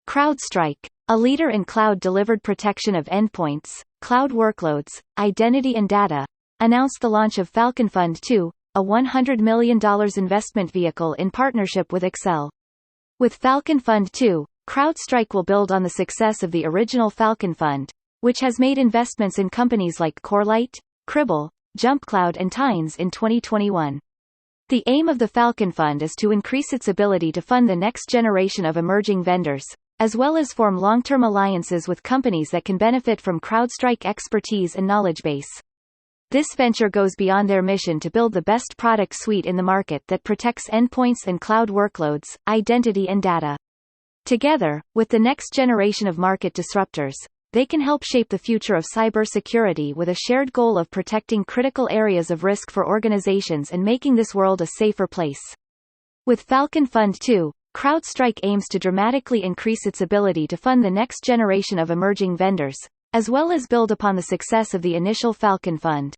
CrowdStrike, a leader in cloud-delivered protection of endpoints, cloud workloads, identity and data, announced the launch of Falcon Fund 2, a $100 million investment vehicle in partnership with Excel. With Falcon Fund 2, CrowdStrike will build on the success of the original Falcon Fund, which has made investments in companies like Corelight, Cribble, JumpCloud and Tynes in 2021. The aim of the Falcon Fund is to increase its ability to fund the next generation of emerging vendors, as well as form long-term alliances with companies that can benefit from CrowdStrike expertise and knowledge base. This venture goes beyond their mission to build the best product suite in the market that protects endpoints and cloud workloads, identity and data. Together, with the next generation of market disruptors, they can help shape the future of cybersecurity with a shared goal of protecting critical areas of risk for organizations and making this world a safer place. With Falcon Fund 2, CrowdStrike aims to dramatically increase its ability to fund the next generation of emerging vendors, as well as build upon the success of the initial Falcon Fund.